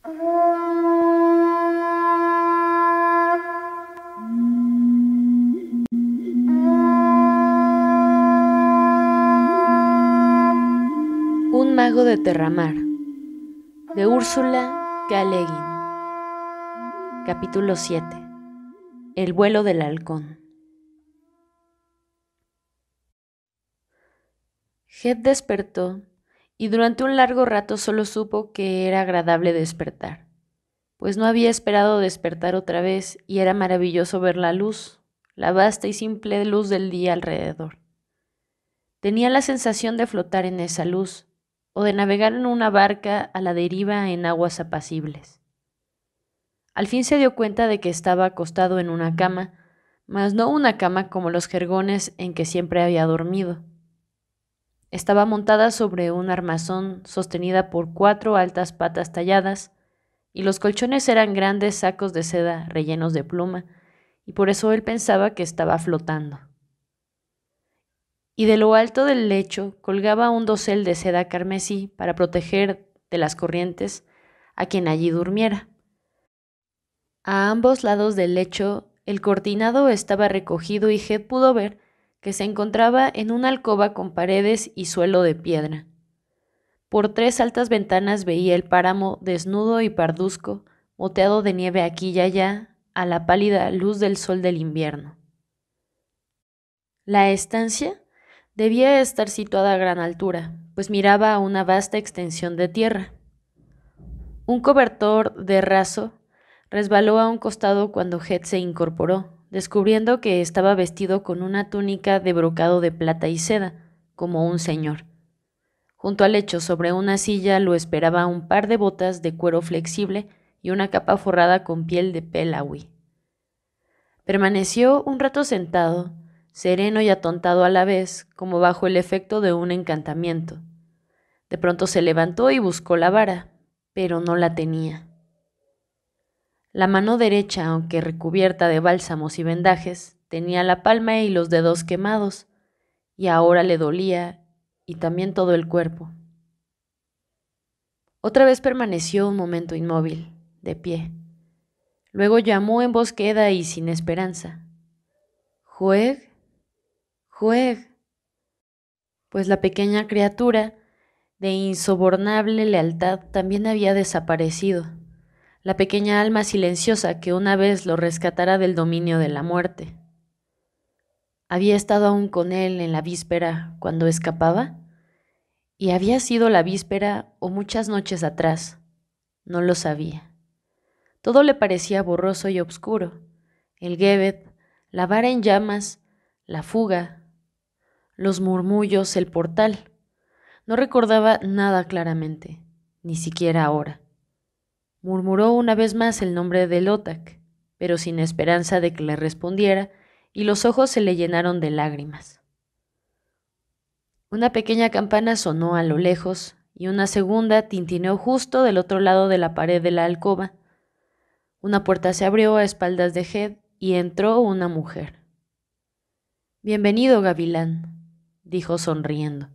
Un mago de Terramar, de Úrsula K. Le Guin. Capítulo 7. El vuelo del halcón. Heath despertó y durante un largo rato solo supo que era agradable despertar, pues no había esperado despertar otra vez y era maravilloso ver la luz, la vasta y simple luz del día alrededor. Tenía la sensación de flotar en esa luz, o de navegar en una barca a la deriva en aguas apacibles. Al fin se dio cuenta de que estaba acostado en una cama, mas no una cama como los jergones en que siempre había dormido. Estaba montada sobre un armazón sostenida por 4 altas patas talladas, y los colchones eran grandes sacos de seda rellenos de pluma, y por eso él pensaba que estaba flotando. Y de lo alto del lecho colgaba un dosel de seda carmesí para proteger de las corrientes a quien allí durmiera. A ambos lados del lecho el cortinado estaba recogido y Heath pudo ver que se encontraba en una alcoba con paredes y suelo de piedra. Por 3 altas ventanas veía el páramo desnudo y parduzco, moteado de nieve aquí y allá, a la pálida luz del sol del invierno. La estancia debía estar situada a gran altura, pues miraba a una vasta extensión de tierra. Un cobertor de raso resbaló a un costado cuando Heath se incorporó, descubriendo que estaba vestido con una túnica de brocado de plata y seda, como un señor. Junto al lecho, sobre una silla, lo esperaba un par de botas de cuero flexible y una capa forrada con piel de pelawi. Permaneció un rato sentado, sereno y atontado a la vez, como bajo el efecto de un encantamiento. De pronto se levantó y buscó la vara, pero no la tenía. La mano derecha, aunque recubierta de bálsamos y vendajes, tenía la palma y los dedos quemados, y ahora le dolía, y también todo el cuerpo. Otra vez permaneció un momento inmóvil, de pie. Luego llamó en voz queda y sin esperanza: «¿Jueg? Jueg». Pues la pequeña criatura, de insobornable lealtad, también había desaparecido, la pequeña alma silenciosa que una vez lo rescatara del dominio de la muerte. ¿Había estado aún con él en la víspera cuando escapaba? ¿Y había sido la víspera o muchas noches atrás? No lo sabía. Todo le parecía borroso y obscuro: el guébet, la vara en llamas, la fuga, los murmullos, el portal. No recordaba nada claramente, ni siquiera ahora. Murmuró una vez más el nombre de Lothak, pero sin esperanza de que le respondiera, y los ojos se le llenaron de lágrimas. Una pequeña campana sonó a lo lejos, y una segunda tintineó justo del otro lado de la pared de la alcoba. Una puerta se abrió a espaldas de Heath y entró una mujer. «Bienvenido, gavilán», dijo sonriendo.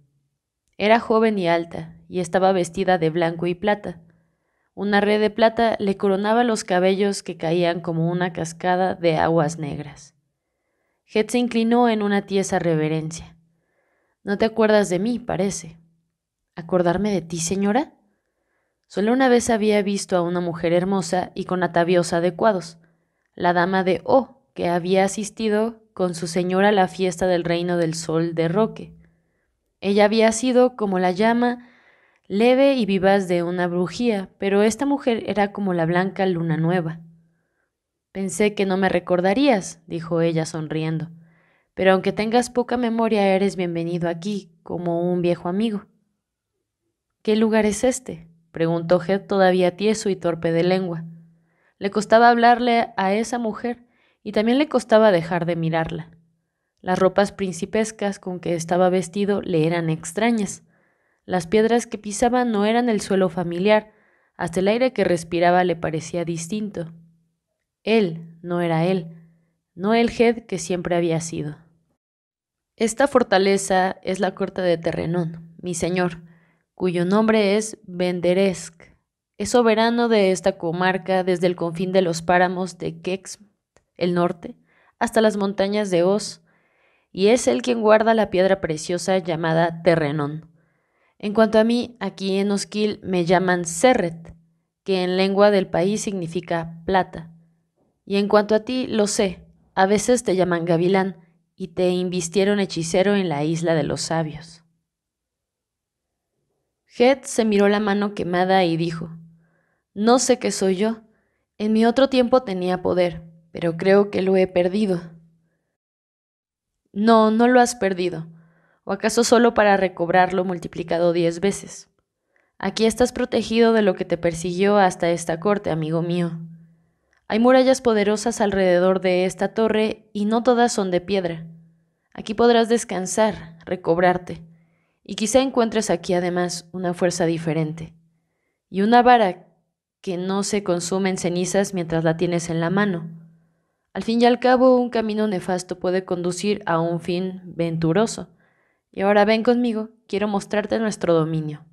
Era joven y alta, y estaba vestida de blanco y plata. Una red de plata le coronaba los cabellos que caían como una cascada de aguas negras. Heath se inclinó en una tiesa reverencia. «No te acuerdas de mí, parece». «¿Acordarme de ti, señora?» Solo una vez había visto a una mujer hermosa y con atavíos adecuados, la dama de O, que había asistido con su señora a la fiesta del Reino del Sol de Roque. Ella había sido como la llama leve y vivaz de una brujía, pero esta mujer era como la blanca luna nueva. «Pensé que no me recordarías», dijo ella sonriendo, «pero aunque tengas poca memoria, eres bienvenido aquí, como un viejo amigo». «¿Qué lugar es este?», preguntó Heath, todavía tieso y torpe de lengua. Le costaba hablarle a esa mujer y también le costaba dejar de mirarla. Las ropas principescas con que estaba vestido le eran extrañas. Las piedras que pisaba no eran el suelo familiar, hasta el aire que respiraba le parecía distinto. Él no era él, no el Heath que siempre había sido. «Esta fortaleza es la corte de Terrenón, mi señor, cuyo nombre es Benderesk. es soberano de esta comarca desde el confín de los páramos de Kexmt, el norte, hasta las montañas de Oz, y es él quien guarda la piedra preciosa llamada Terrenón. En cuanto a mí, aquí en Osquil me llaman Serret, que en lengua del país significa plata. Y en cuanto a ti, lo sé, a veces te llaman Gavilán, y te invistieron hechicero en la isla de los sabios. Hed se miró la mano quemada y dijo: no sé qué soy yo. En mi otro tiempo tenía poder, pero creo que lo he perdido. No, no lo has perdido. ¿O acaso solo para recobrarlo multiplicado 10 veces? Aquí estás protegido de lo que te persiguió hasta esta corte, amigo mío. Hay murallas poderosas alrededor de esta torre y no todas son de piedra. Aquí podrás descansar, recobrarte, y quizá encuentres aquí además una fuerza diferente, y una vara que no se consume en cenizas mientras la tienes en la mano. Al fin y al cabo, un camino nefasto puede conducir a un fin venturoso. Y ahora ven conmigo, quiero mostrarte nuestro dominio.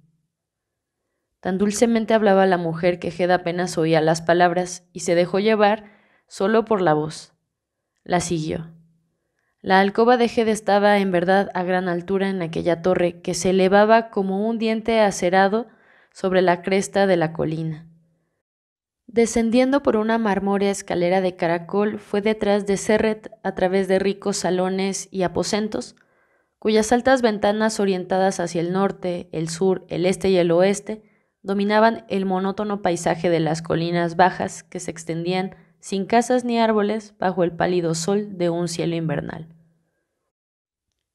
Tan dulcemente hablaba la mujer que Hed apenas oía las palabras y se dejó llevar solo por la voz. La siguió. La alcoba de Hed estaba en verdad a gran altura en aquella torre que se elevaba como un diente acerado sobre la cresta de la colina. Descendiendo por una marmórea escalera de caracol, fue detrás de Serret a través de ricos salones y aposentos, cuyas altas ventanas orientadas hacia el norte, el sur, el este y el oeste dominaban el monótono paisaje de las colinas bajas que se extendían sin casas ni árboles bajo el pálido sol de un cielo invernal.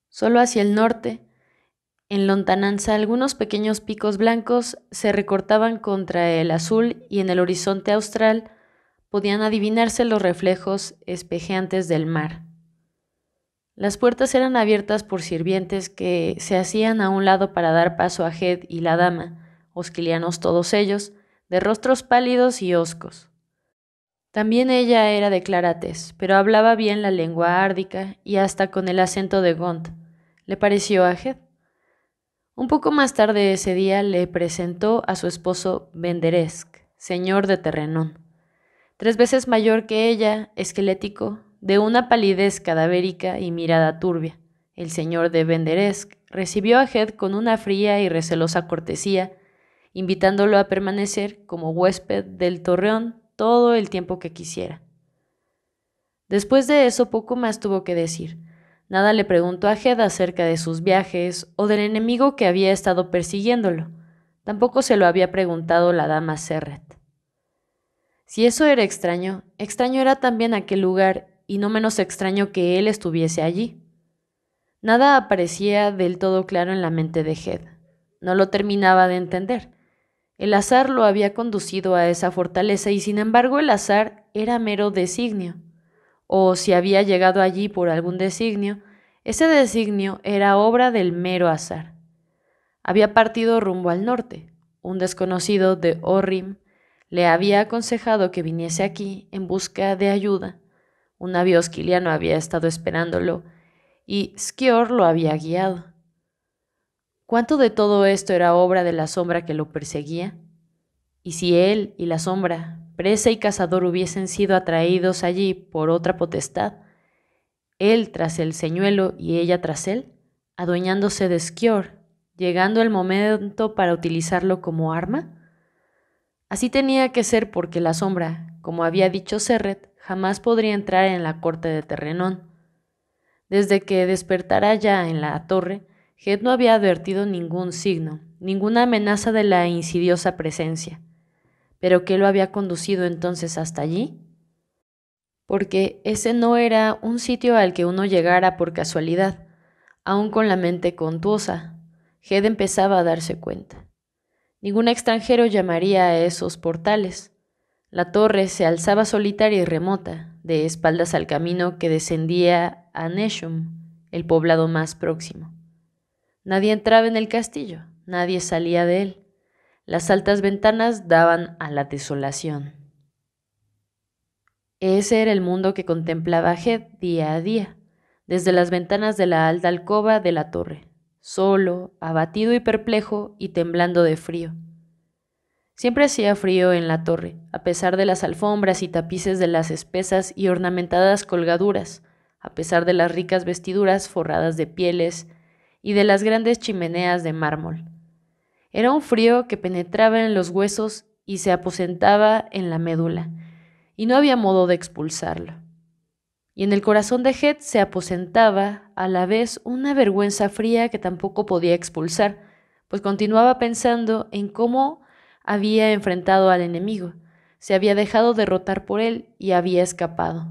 Solo hacia el norte, en lontananza, algunos pequeños picos blancos se recortaban contra el azul y en el horizonte austral podían adivinarse los reflejos espejeantes del mar. Las puertas eran abiertas por sirvientes que se hacían a un lado para dar paso a Hed y la dama, osquilianos todos ellos, de rostros pálidos y hoscos. También ella era de clara tez, pero hablaba bien la lengua árdica y hasta con el acento de Gont. Le pareció a Hed. Un poco más tarde ese día le presentó a su esposo Benderesk, señor de Terrenón, 3 veces mayor que ella, esquelético, de una palidez cadavérica y mirada turbia. El señor de Benderesk recibió a Hed con una fría y recelosa cortesía, invitándolo a permanecer como huésped del torreón todo el tiempo que quisiera. Después de eso poco más tuvo que decir. Nada le preguntó a Hed acerca de sus viajes o del enemigo que había estado persiguiéndolo. Tampoco se lo había preguntado la dama Serret. Si eso era extraño, extraño era también aquel lugar y no menos extraño que él estuviese allí. Nada aparecía del todo claro en la mente de Hed. No lo terminaba de entender. El azar lo había conducido a esa fortaleza y sin embargo el azar era mero designio. O si había llegado allí por algún designio, ese designio era obra del mero azar. Había partido rumbo al norte. Un desconocido de Orrim le había aconsejado que viniese aquí en busca de ayuda. Un navío osquiliano había estado esperándolo y Skjor lo había guiado. ¿Cuánto de todo esto era obra de la sombra que lo perseguía? Y si él y la sombra, presa y cazador, hubiesen sido atraídos allí por otra potestad, él tras el señuelo y ella tras él, adueñándose de Skjor, llegando el momento para utilizarlo como arma? Así tenía que ser porque la sombra, como había dicho Serret, jamás podría entrar en la corte de Terrenón. Desde que despertara ya en la torre, Hed no había advertido ningún signo, ninguna amenaza de la insidiosa presencia. ¿Pero qué lo había conducido entonces hasta allí? Porque ese no era un sitio al que uno llegara por casualidad, aun con la mente contusa. Hed empezaba a darse cuenta. Ningún extranjero llamaría a esos portales. La torre se alzaba solitaria y remota, de espaldas al camino que descendía a Neshum, el poblado más próximo. Nadie entraba en el castillo, nadie salía de él. Las altas ventanas daban a la desolación. Ese era el mundo que contemplaba Hed día a día, desde las ventanas de la alta alcoba de la torre, solo, abatido y perplejo y temblando de frío. Siempre hacía frío en la torre, a pesar de las alfombras y tapices de las espesas y ornamentadas colgaduras, a pesar de las ricas vestiduras forradas de pieles y de las grandes chimeneas de mármol. Era un frío que penetraba en los huesos y se aposentaba en la médula, y no había modo de expulsarlo. Y en el corazón de Heath se aposentaba a la vez una vergüenza fría que tampoco podía expulsar, pues continuaba pensando en cómo había enfrentado al enemigo, se había dejado derrotar por él y había escapado.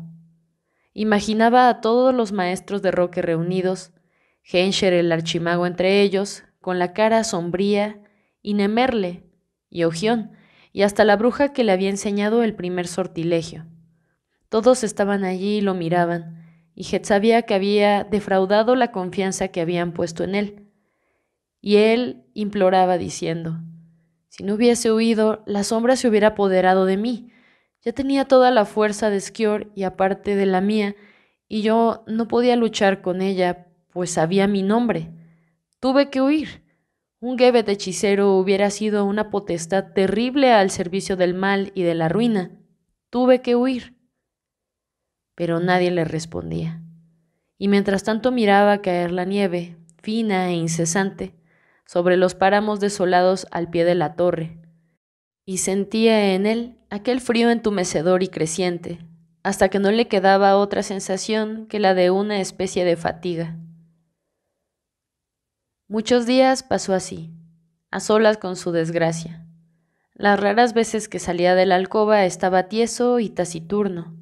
Imaginaba a todos los maestros de Roque reunidos, Hensher el archimago entre ellos, con la cara sombría, y Nemerle, y Ogión, y hasta la bruja que le había enseñado el primer sortilegio. Todos estaban allí y lo miraban, y Heath sabía que había defraudado la confianza que habían puesto en él. Y él imploraba diciendo: si no hubiese huido, la sombra se hubiera apoderado de mí. Ya tenía toda la fuerza de Skjord y aparte de la mía, y yo no podía luchar con ella, pues sabía mi nombre. Tuve que huir. Un Gebet hechicero hubiera sido una potestad terrible al servicio del mal y de la ruina. Tuve que huir. Pero nadie le respondía. Y mientras tanto miraba caer la nieve, fina e incesante, sobre los páramos desolados al pie de la torre, y sentía en él aquel frío entumecedor y creciente, hasta que no le quedaba otra sensación que la de una especie de fatiga. Muchos días pasó así, a solas con su desgracia. Las raras veces que salía de la alcoba estaba tieso y taciturno.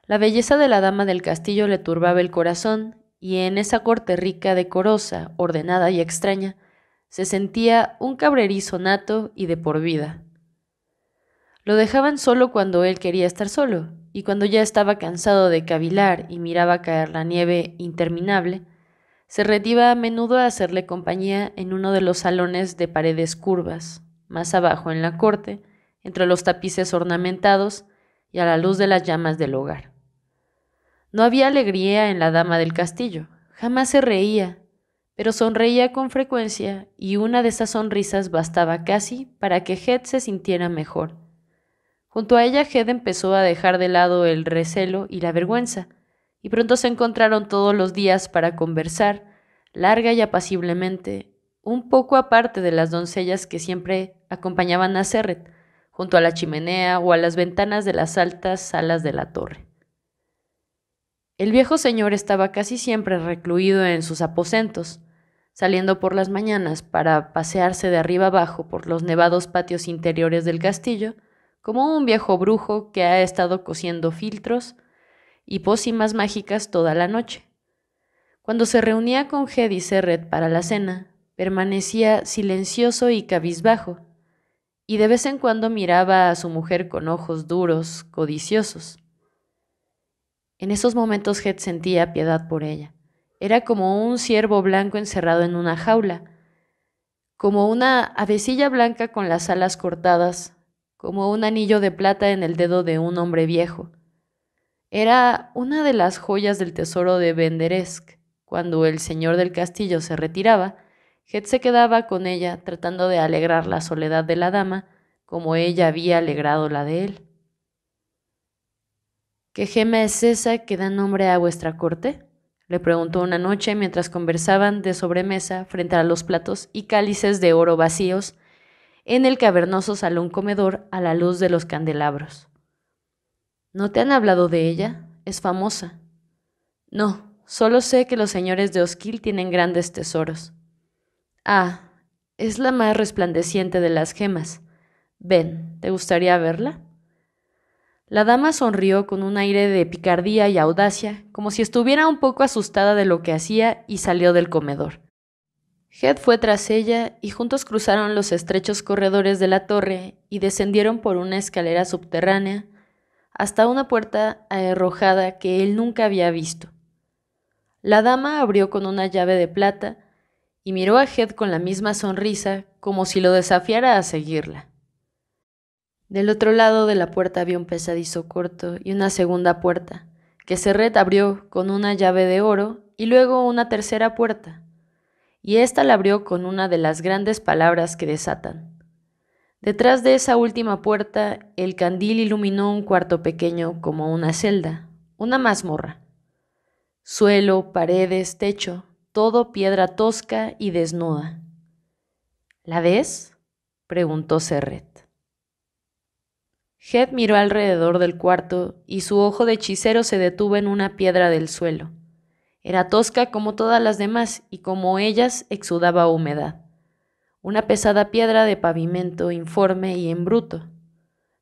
La belleza de la dama del castillo le turbaba el corazón, y en esa corte rica, decorosa, ordenada y extraña, se sentía un cabrerizo nato y de por vida. Lo dejaban solo cuando él quería estar solo, y cuando ya estaba cansado de cavilar y miraba caer la nieve interminable, se retira a menudo a hacerle compañía en uno de los salones de paredes curvas, más abajo en la corte, entre los tapices ornamentados y a la luz de las llamas del hogar. No había alegría en la dama del castillo, jamás se reía, pero sonreía con frecuencia, y una de esas sonrisas bastaba casi para que Heath se sintiera mejor. Junto a ella Heath empezó a dejar de lado el recelo y la vergüenza, y pronto se encontraron todos los días para conversar, larga y apaciblemente, un poco aparte de las doncellas que siempre acompañaban a Serret, junto a la chimenea o a las ventanas de las altas salas de la torre. El viejo señor estaba casi siempre recluido en sus aposentos, saliendo por las mañanas para pasearse de arriba abajo por los nevados patios interiores del castillo, como un viejo brujo que ha estado cosiendo filtros y pócimas mágicas toda la noche. Cuando se reunía con Heath y Serret para la cena, permanecía silencioso y cabizbajo, y de vez en cuando miraba a su mujer con ojos duros, codiciosos. En esos momentos Heath sentía piedad por ella. Era como un ciervo blanco encerrado en una jaula, como una avecilla blanca con las alas cortadas, como un anillo de plata en el dedo de un hombre viejo. Era una de las joyas del tesoro de Benderesk. Cuando el señor del castillo se retiraba, Heath se quedaba con ella tratando de alegrar la soledad de la dama como ella había alegrado la de él. ¿Qué gema es esa que da nombre a vuestra corte?, le preguntó una noche mientras conversaban de sobremesa frente a los platos y cálices de oro vacíos en el cavernoso salón comedor a la luz de los candelabros. ¿No te han hablado de ella? Es famosa. No, solo sé que los señores de Osquil tienen grandes tesoros. Ah, es la más resplandeciente de las gemas. Ven, ¿te gustaría verla? La dama sonrió con un aire de picardía y audacia, como si estuviera un poco asustada de lo que hacía, y salió del comedor. Heath fue tras ella y juntos cruzaron los estrechos corredores de la torre y descendieron por una escalera subterránea hasta una puerta aherrojada que él nunca había visto. La dama abrió con una llave de plata y miró a Heath con la misma sonrisa, como si lo desafiara a seguirla. Del otro lado de la puerta había un pesadizo corto y una segunda puerta, que Serret abrió con una llave de oro, y luego una tercera puerta, y ésta la abrió con una de las grandes palabras que desatan. Detrás de esa última puerta, el candil iluminó un cuarto pequeño como una celda, una mazmorra. Suelo, paredes, techo, todo piedra tosca y desnuda. ¿La ves?, preguntó Serret. Head miró alrededor del cuarto y su ojo de hechicero se detuvo en una piedra del suelo. Era tosca como todas las demás y como ellas exudaba humedad. Una pesada piedra de pavimento informe y en bruto.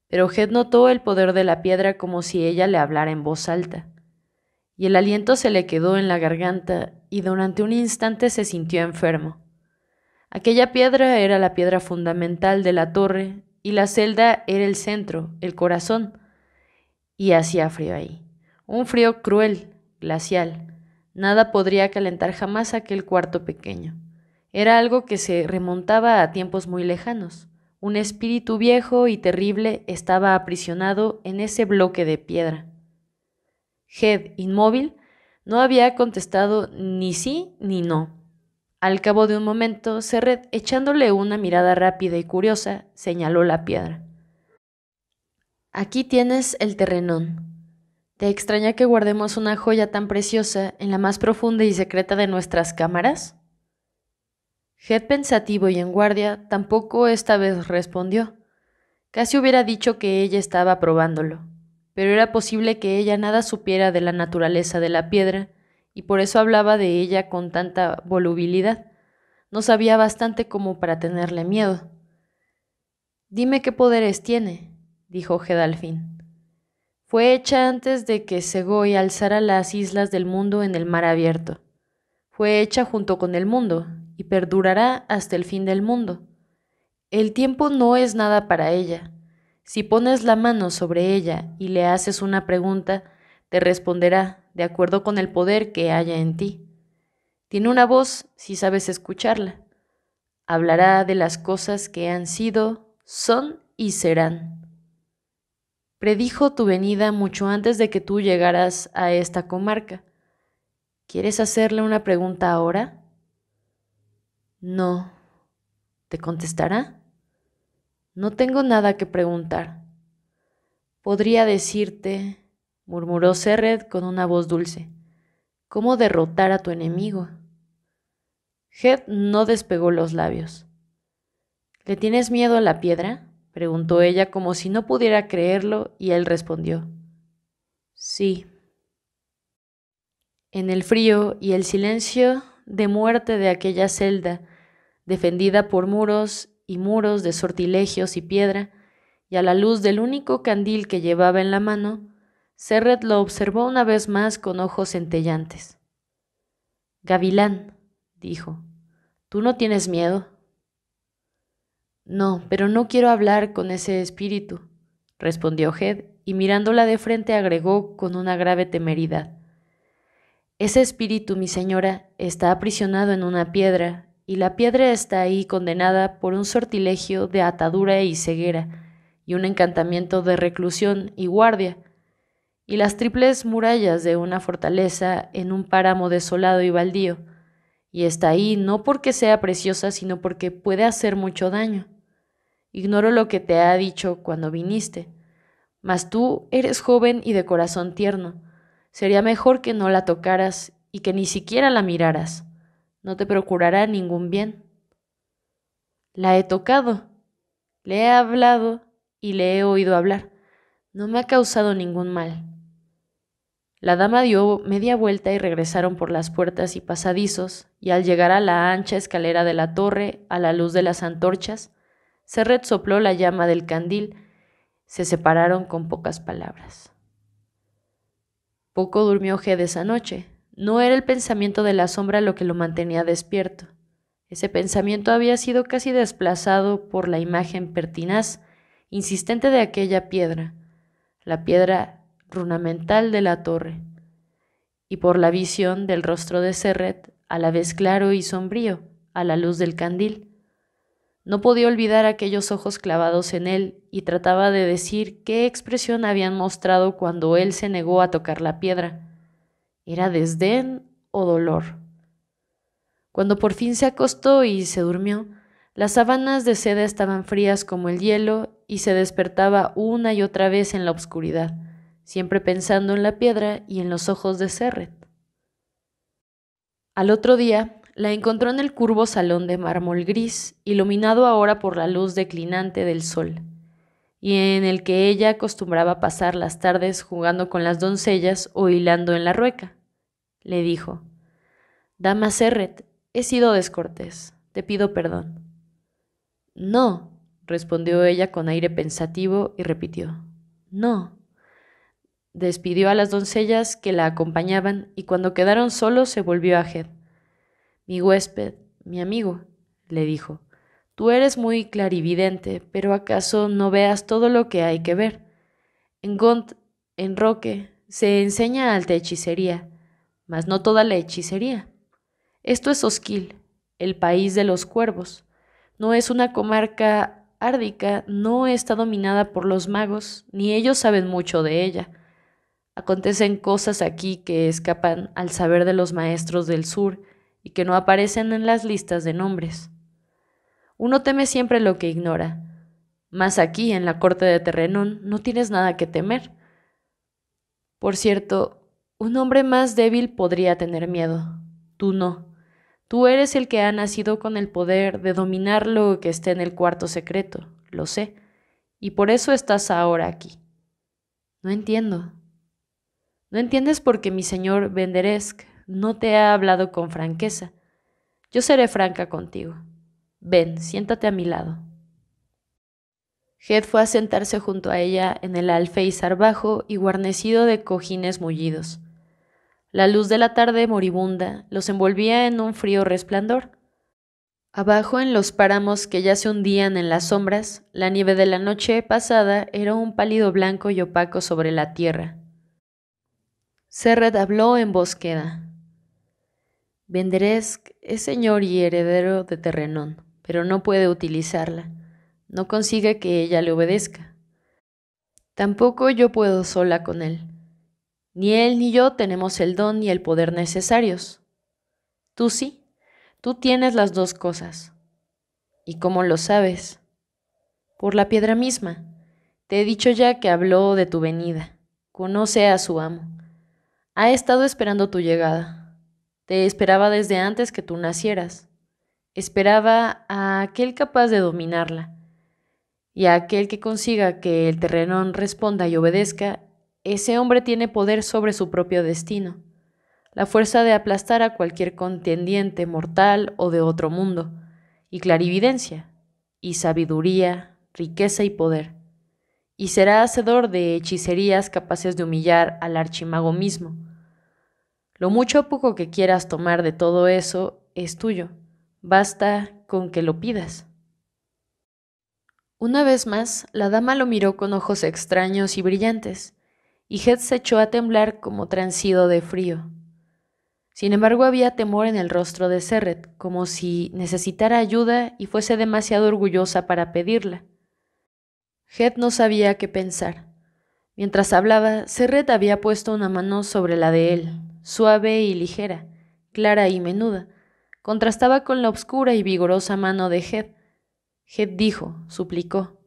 Pero Head notó el poder de la piedra como si ella le hablara en voz alta. Y el aliento se le quedó en la garganta y durante un instante se sintió enfermo. Aquella piedra era la piedra fundamental de la torre y la celda era el centro, el corazón. Y hacía frío ahí. Un frío cruel, glacial. Nada podría calentar jamás aquel cuarto pequeño. Era algo que se remontaba a tiempos muy lejanos. Un espíritu viejo y terrible estaba aprisionado en ese bloque de piedra. Head, inmóvil, no había contestado ni sí ni no. Al cabo de un momento, Serret, echándole una mirada rápida y curiosa, señaló la piedra. Aquí tienes el terrenón. ¿Te extraña que guardemos una joya tan preciosa en la más profunda y secreta de nuestras cámaras? Head, pensativo y en guardia, tampoco esta vez respondió. Casi hubiera dicho que ella estaba probándolo, pero era posible que ella nada supiera de la naturaleza de la piedra, y por eso hablaba de ella con tanta volubilidad. No sabía bastante como para tenerle miedo. «Dime qué poderes tiene», dijo Head al fin. «Fue hecha antes de que Segoy alzara las islas del mundo en el mar abierto. Fue hecha junto con el mundo, y perdurará hasta el fin del mundo. El tiempo no es nada para ella. Si pones la mano sobre ella y le haces una pregunta, te responderá de acuerdo con el poder que haya en ti. Tiene una voz si sabes escucharla. Hablará de las cosas que han sido, son y serán. Predijo tu venida mucho antes de que tú llegaras a esta comarca. ¿Quieres hacerle una pregunta ahora? No. ¿Te contestará? No tengo nada que preguntar. Podría decirte, murmuró Serret con una voz dulce, cómo derrotar a tu enemigo. Head no despegó los labios. ¿Le tienes miedo a la piedra?, preguntó ella como si no pudiera creerlo, y él respondió, sí. En el frío y el silencio de muerte de aquella celda, defendida por muros y muros de sortilegios y piedra, y a la luz del único candil que llevaba en la mano, Serret lo observó una vez más con ojos centellantes. «Gavilán», dijo, «¿tú no tienes miedo?» «No, pero no quiero hablar con ese espíritu», respondió Head, y mirándola de frente agregó con una grave temeridad. «Ese espíritu, mi señora, está aprisionado en una piedra, y la piedra está ahí condenada por un sortilegio de atadura y ceguera, y un encantamiento de reclusión y guardia, y las triples murallas de una fortaleza en un páramo desolado y baldío, y está ahí no porque sea preciosa, sino porque puede hacer mucho daño. Ignoro lo que te ha dicho cuando viniste, mas tú eres joven y de corazón tierno. Sería mejor que no la tocaras y que ni siquiera la miraras. No te procurará ningún bien». «La he tocado, le he hablado y le he oído hablar. No me ha causado ningún mal». La dama dio media vuelta y regresaron por las puertas y pasadizos, y al llegar a la ancha escalera de la torre, a la luz de las antorchas, Serret sopló la llama del candil. Se separaron con pocas palabras. Poco durmió Head esa noche. No era el pensamiento de la sombra lo que lo mantenía despierto. Ese pensamiento había sido casi desplazado por la imagen pertinaz, insistente de aquella piedra, la piedra runamental de la torre, y por la visión del rostro de Serret, a la vez claro y sombrío, a la luz del candil. No podía olvidar aquellos ojos clavados en él y trataba de decir qué expresión habían mostrado cuando él se negó a tocar la piedra. ¿Era desdén o dolor? Cuando por fin se acostó y se durmió, Las sábanas de seda estaban frías como el hielo y se despertaba una y otra vez en la oscuridad, siempre pensando en la piedra y en los ojos de Serret. Al otro día, la encontró en el curvo salón de mármol gris, iluminado ahora por la luz declinante del sol, y en el que ella acostumbraba pasar las tardes jugando con las doncellas o hilando en la rueca. Le dijo: «Dama Serret, he sido descortés, te pido perdón». «No», respondió ella con aire pensativo y repitió: «No». Despidió a las doncellas que la acompañaban y cuando quedaron solos se volvió a Heath. «Mi huésped, mi amigo», le dijo, «tú eres muy clarividente, pero ¿acaso no veas todo lo que hay que ver? En Gont, en Roque, se enseña alta hechicería, mas no toda la hechicería. Esto es Osquil, el país de los cuervos. No es una comarca árdica, no está dominada por los magos, ni ellos saben mucho de ella. Acontecen cosas aquí que escapan al saber de los maestros del sur y que no aparecen en las listas de nombres. Uno teme siempre lo que ignora, mas aquí, en la corte de Terrenón, no tienes nada que temer. Por cierto, un hombre más débil podría tener miedo. Tú no. Tú eres el que ha nacido con el poder de dominar lo que esté en el cuarto secreto, lo sé, y por eso estás ahora aquí». «No entiendo». «No entiendes porque mi señor Benderesk no te ha hablado con franqueza. Yo seré franca contigo. Ven, siéntate a mi lado». Heath fue a sentarse junto a ella en el alféizar bajo y guarnecido de cojines mullidos. La luz de la tarde moribunda los envolvía en un frío resplandor. Abajo, en los páramos que ya se hundían en las sombras, la nieve de la noche pasada era un pálido blanco y opaco sobre la tierra. Serret habló en voz queda. «Benderesk es señor y heredero de Terrenón, pero no puede utilizarla. No consigue que ella le obedezca. Tampoco yo puedo sola con él. Ni él ni yo tenemos el don ni el poder necesarios. Tú sí, tú tienes las dos cosas. ¿Y cómo lo sabes? Por la piedra misma. Te he dicho ya que habló de tu venida. Conoce a su amo. Ha estado esperando tu llegada. Te esperaba desde antes que tú nacieras. Esperaba a aquel capaz de dominarla. Y a aquel que consiga que el Terrenón responda y obedezca, ese hombre tiene poder sobre su propio destino, la fuerza de aplastar a cualquier contendiente mortal o de otro mundo, y clarividencia, y sabiduría, riqueza y poder. Y será hacedor de hechicerías capaces de humillar al archimago mismo. Lo mucho o poco que quieras tomar de todo eso es tuyo. Basta con que lo pidas». Una vez más, la dama lo miró con ojos extraños y brillantes, y Heath se echó a temblar como transido de frío. Sin embargo, había temor en el rostro de Serret, como si necesitara ayuda y fuese demasiado orgullosa para pedirla. Heath no sabía qué pensar. Mientras hablaba, Serret había puesto una mano sobre la de él, suave y ligera, clara y menuda. Contrastaba con la oscura y vigorosa mano de Heath. Heath dijo, suplicó: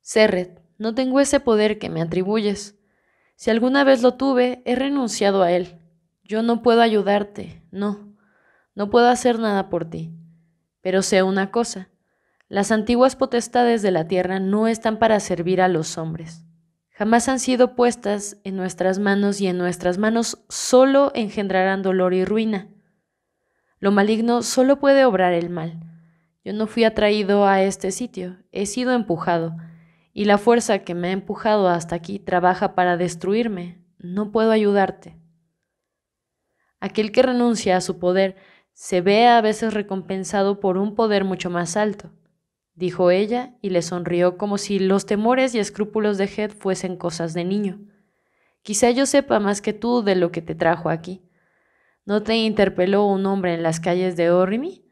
«Serret, no tengo ese poder que me atribuyes. Si alguna vez lo tuve, he renunciado a él. Yo no puedo ayudarte, no puedo hacer nada por ti. Pero sé una cosa, las antiguas potestades de la tierra no están para servir a los hombres. Jamás han sido puestas en nuestras manos y en nuestras manos solo engendrarán dolor y ruina. Lo maligno solo puede obrar el mal. Yo no fui atraído a este sitio, he sido empujado, y la fuerza que me ha empujado hasta aquí trabaja para destruirme. No puedo ayudarte». Aquel que renuncia a su poder se ve a veces recompensado por un poder mucho más alto, dijo ella, y le sonrió como si los temores y escrúpulos de Heath fuesen cosas de niño. «Quizá yo sepa más que tú de lo que te trajo aquí. ¿No te interpeló un hombre en las calles de Orrimy?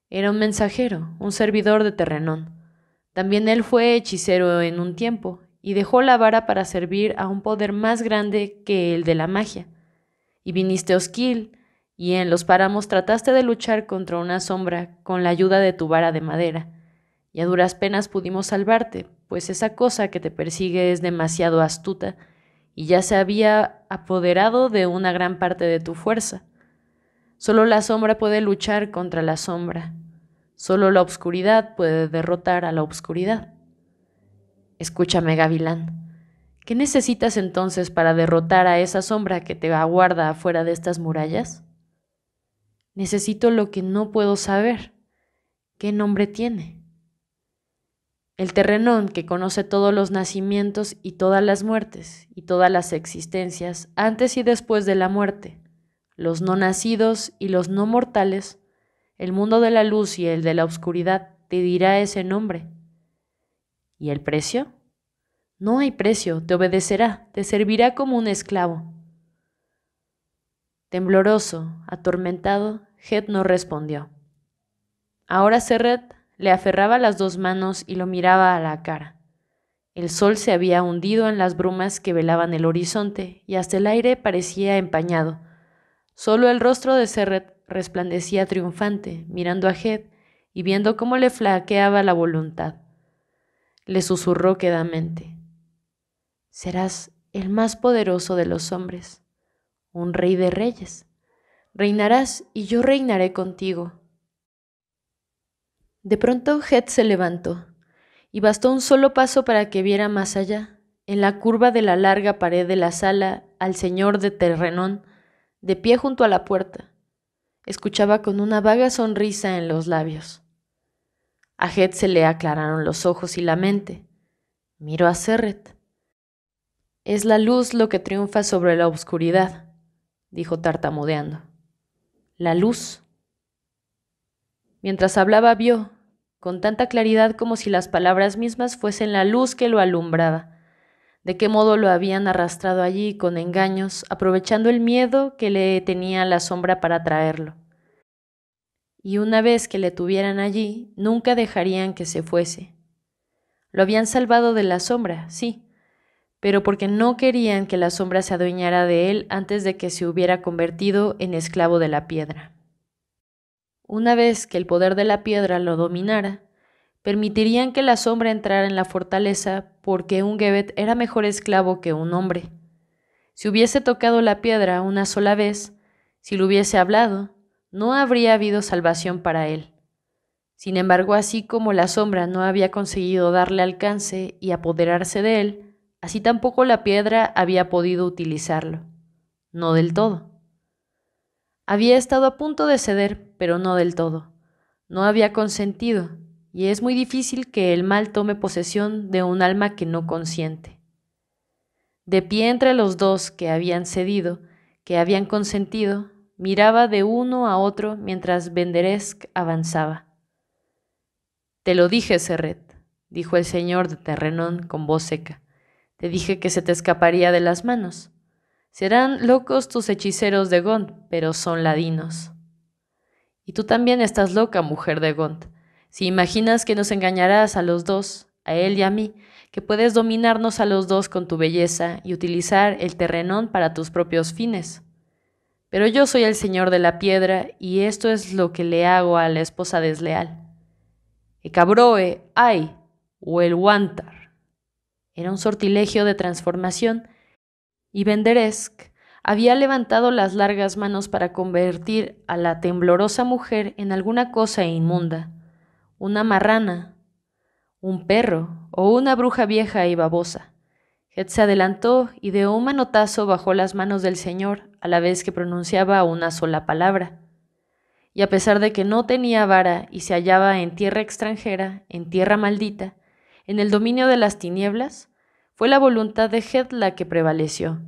Era un mensajero, un servidor de Terrenón. También él fue hechicero en un tiempo, y dejó la vara para servir a un poder más grande que el de la magia. Y viniste a Osquil, y en los páramos trataste de luchar contra una sombra con la ayuda de tu vara de madera, y a duras penas pudimos salvarte, pues esa cosa que te persigue es demasiado astuta, y ya se había apoderado de una gran parte de tu fuerza. Solo la sombra puede luchar contra la sombra. Solo la obscuridad puede derrotar a la obscuridad. Escúchame, Gavilán. ¿Qué necesitas entonces para derrotar a esa sombra que te aguarda afuera de estas murallas? Necesito lo que no puedo saber. ¿Qué nombre tiene? El terrenón que conoce todos los nacimientos y todas las muertes y todas las existencias antes y después de la muerte, los no nacidos y los no mortales, el mundo de la luz y el de la oscuridad te dirá ese nombre. ¿Y el precio? No hay precio, te obedecerá, te servirá como un esclavo. Tembloroso, atormentado, Head no respondió. Ahora Serret le aferraba las dos manos y lo miraba a la cara. El sol se había hundido en las brumas que velaban el horizonte y hasta el aire parecía empañado. Solo el rostro de Serret resplandecía triunfante, mirando a Head y viendo cómo le flaqueaba la voluntad. Le susurró quedamente: serás el más poderoso de los hombres, un rey de reyes. Reinarás y yo reinaré contigo. De pronto Head se levantó, y bastó un solo paso para que viera más allá, en la curva de la larga pared de la sala, al señor de Terrenón, de pie junto a la puerta. Escuchaba con una vaga sonrisa en los labios. A Head se le aclararon los ojos y la mente. Miró a Serret. Es la luz lo que triunfa sobre la oscuridad, dijo tartamudeando. La luz. Mientras hablaba vio, con tanta claridad como si las palabras mismas fuesen la luz que lo alumbraba, de qué modo lo habían arrastrado allí con engaños, aprovechando el miedo que le tenía la sombra para traerlo. Y una vez que le tuvieran allí, nunca dejarían que se fuese. Lo habían salvado de la sombra, sí, pero porque no querían que la sombra se adueñara de él antes de que se hubiera convertido en esclavo de la piedra. Una vez que el poder de la piedra lo dominara, permitirían que la sombra entrara en la fortaleza porque un Gebet era mejor esclavo que un hombre. Si hubiese tocado la piedra una sola vez, si lo hubiese hablado, no habría habido salvación para él. Sin embargo, así como la sombra no había conseguido darle alcance y apoderarse de él, así tampoco la piedra había podido utilizarlo. No del todo. Había estado a punto de ceder, pero no del todo. No había consentido, y es muy difícil que el mal tome posesión de un alma que no consiente. De pie entre los dos que habían cedido, que habían consentido, miraba de uno a otro mientras Benderesk avanzaba. Te lo dije, Serret, dijo el señor de Terrenón con voz seca. Te dije que se te escaparía de las manos. Serán locos tus hechiceros de Gont, pero son ladinos. Y tú también estás loca, mujer de Gont. Si imaginas que nos engañarás a los dos, a él y a mí, que puedes dominarnos a los dos con tu belleza y utilizar el Terrenón para tus propios fines. Pero yo soy el señor de la piedra y esto es lo que le hago a la esposa desleal. Ecabroe, ay, o el Wantar. Era un sortilegio de transformación y Benderesk había levantado las largas manos para convertir a la temblorosa mujer en alguna cosa inmunda, una marrana, un perro o una bruja vieja y babosa. Head se adelantó y de un manotazo bajó las manos del señor a la vez que pronunciaba una sola palabra. Y a pesar de que no tenía vara y se hallaba en tierra extranjera, en tierra maldita, en el dominio de las tinieblas, fue la voluntad de Head la que prevaleció.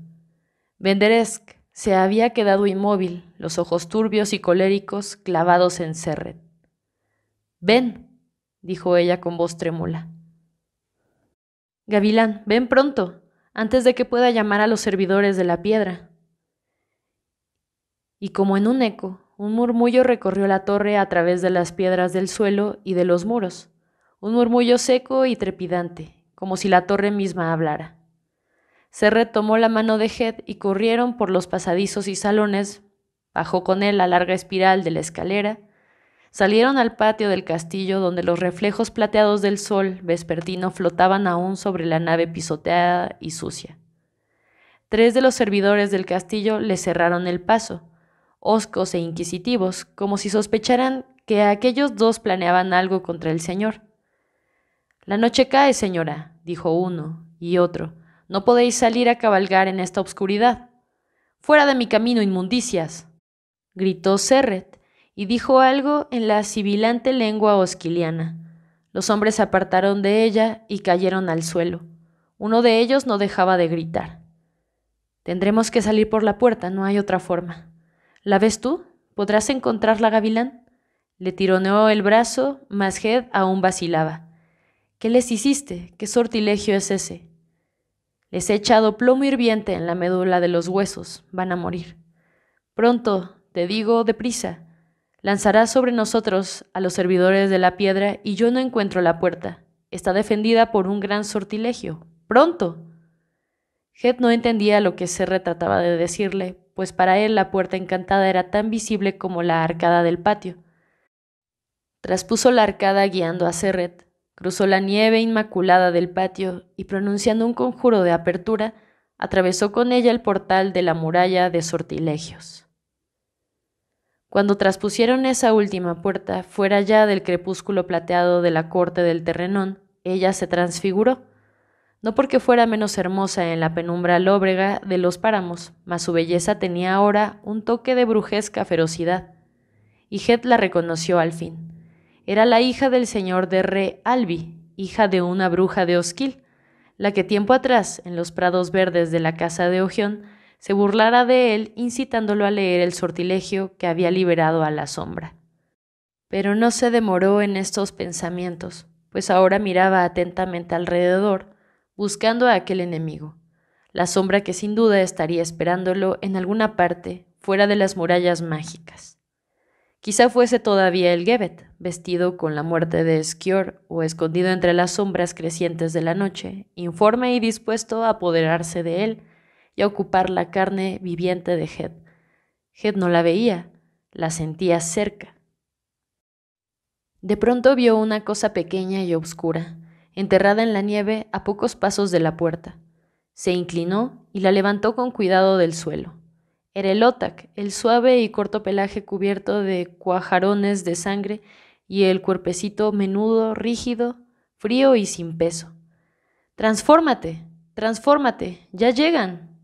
Benderesk se había quedado inmóvil, los ojos turbios y coléricos clavados en Serret. «Ven», dijo ella con voz trémula. «Gavilán, ven pronto, antes de que pueda llamar a los servidores de la piedra». Y como en un eco, un murmullo recorrió la torre a través de las piedras del suelo y de los muros, un murmullo seco y trepidante, como si la torre misma hablara. Serret tomó la mano de Head y corrieron por los pasadizos y salones bajó con él la larga espiral de la escalera. Salieron al patio del castillo donde los reflejos plateados del sol vespertino flotaban aún sobre la nave pisoteada y sucia. 3 de los servidores del castillo le cerraron el paso, hoscos e inquisitivos, como si sospecharan que aquellos 2 planeaban algo contra el señor. «La noche cae, señora», dijo uno, y otro, «no podéis salir a cabalgar en esta obscuridad». «Fuera de mi camino, inmundicias», gritó Serret, y dijo algo en la sibilante lengua osquiliana. Los hombres se apartaron de ella y cayeron al suelo. Uno de ellos no dejaba de gritar. «Tendremos que salir por la puerta, no hay otra forma». «¿La ves tú? ¿Podrás encontrarla, gavilán?». Le tironeó el brazo, mas Head aún vacilaba. «¿Qué les hiciste? ¿Qué sortilegio es ese?». «Les he echado plomo hirviente en la médula de los huesos. Van a morir». «Pronto, te digo, deprisa. Lanzarás sobre nosotros a los servidores de la piedra y yo no encuentro la puerta. Está defendida por un gran sortilegio. ¡Pronto!». Head no entendía lo que Serret trataba de decirle, pues para él la puerta encantada era tan visible como la arcada del patio. Traspuso la arcada guiando a Serret, cruzó la nieve inmaculada del patio y, pronunciando un conjuro de apertura, atravesó con ella el portal de la muralla de sortilegios. Cuando traspusieron esa última puerta, fuera ya del crepúsculo plateado de la corte del Terrenón, ella se transfiguró, no porque fuera menos hermosa en la penumbra lóbrega de los páramos, mas su belleza tenía ahora un toque de brujesca ferocidad, y Head la reconoció al fin. Era la hija del señor de Re Albi, hija de una bruja de Osquil, la que tiempo atrás, en los prados verdes de la casa de Ogión, se burlara de él incitándolo a leer el sortilegio que había liberado a la sombra. Pero no se demoró en estos pensamientos, pues ahora miraba atentamente alrededor, buscando a aquel enemigo, la sombra que sin duda estaría esperándolo en alguna parte, fuera de las murallas mágicas. Quizá fuese todavía el Gebet, vestido con la muerte de Esquior o escondido entre las sombras crecientes de la noche, informe y dispuesto a apoderarse de él y a ocupar la carne viviente de Head. Head no la veía, la sentía cerca. De pronto vio una cosa pequeña y oscura, enterrada en la nieve a pocos pasos de la puerta. Se inclinó y la levantó con cuidado del suelo. Era el Otak, el suave y corto pelaje cubierto de cuajarones de sangre y el cuerpecito menudo, rígido, frío y sin peso. «¡Transfórmate! ¡Transfórmate! ¡Ya llegan!»,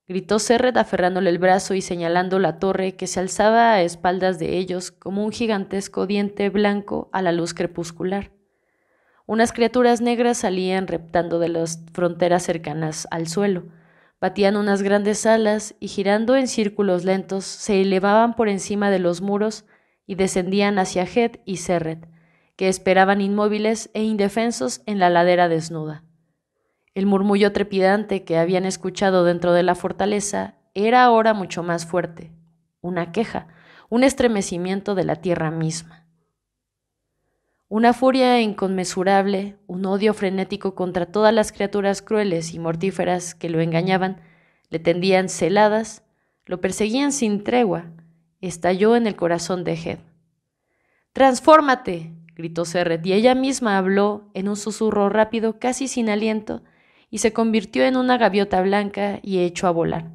gritó Serret aferrándole el brazo y señalando la torre que se alzaba a espaldas de ellos como un gigantesco diente blanco a la luz crepuscular. Unas criaturas negras salían reptando de las fronteras cercanas al suelo, batían unas grandes alas y girando en círculos lentos se elevaban por encima de los muros y descendían hacia Head y Serret, que esperaban inmóviles e indefensos en la ladera desnuda. El murmullo trepidante que habían escuchado dentro de la fortaleza era ahora mucho más fuerte, una queja, un estremecimiento de la tierra misma. Una furia inconmensurable, un odio frenético contra todas las criaturas crueles y mortíferas que lo engañaban, le tendían celadas, lo perseguían sin tregua, estalló en el corazón de Head. «¡Transfórmate!», gritó Serret, y ella misma habló en un susurro rápido, casi sin aliento, y se convirtió en una gaviota blanca y echó a volar.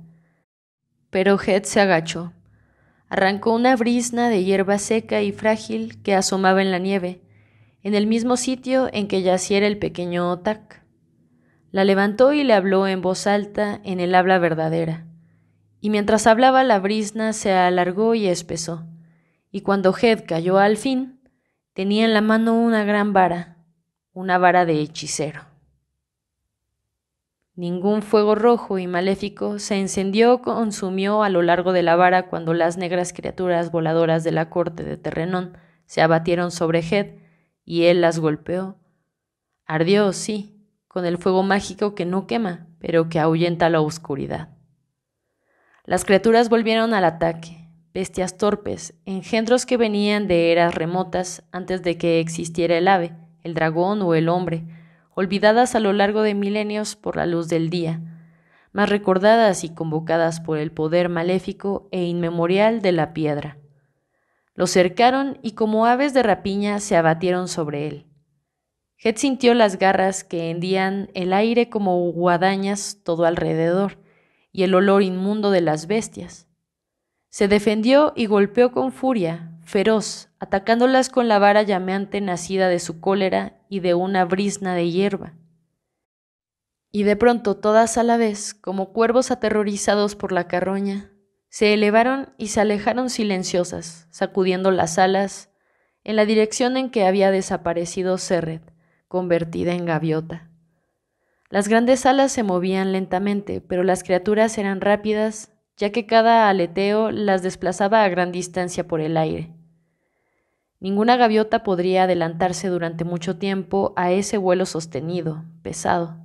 Pero Head se agachó. Arrancó una brizna de hierba seca y frágil que asomaba en la nieve, en el mismo sitio en que yaciera el pequeño Otak. La levantó y le habló en voz alta en el habla verdadera, y mientras hablaba la brizna se alargó y espesó, y cuando Head cayó al fin, tenía en la mano una gran vara, una vara de hechicero. Ningún fuego rojo y maléfico se encendió o consumió a lo largo de la vara cuando las negras criaturas voladoras de la corte de Terrenón se abatieron sobre Head y él las golpeó. Ardió, sí, con el fuego mágico que no quema, pero que ahuyenta la oscuridad. Las criaturas volvieron al ataque, bestias torpes, engendros que venían de eras remotas antes de que existiera el ave, el dragón o el hombre, olvidadas a lo largo de milenios por la luz del día, más recordadas y convocadas por el poder maléfico e inmemorial de la piedra. Lo cercaron y como aves de rapiña se abatieron sobre él. Head sintió las garras que hendían el aire como guadañas todo alrededor y el olor inmundo de las bestias. Se defendió y golpeó con furia, feroz, atacándolas con la vara llameante nacida de su cólera y de una brizna de hierba. Y de pronto todas a la vez, como cuervos aterrorizados por la carroña, se elevaron y se alejaron silenciosas, sacudiendo las alas, en la dirección en que había desaparecido Serret, convertida en gaviota. Las grandes alas se movían lentamente, pero las criaturas eran rápidas, ya que cada aleteo las desplazaba a gran distancia por el aire. Ninguna gaviota podría adelantarse durante mucho tiempo a ese vuelo sostenido, pesado.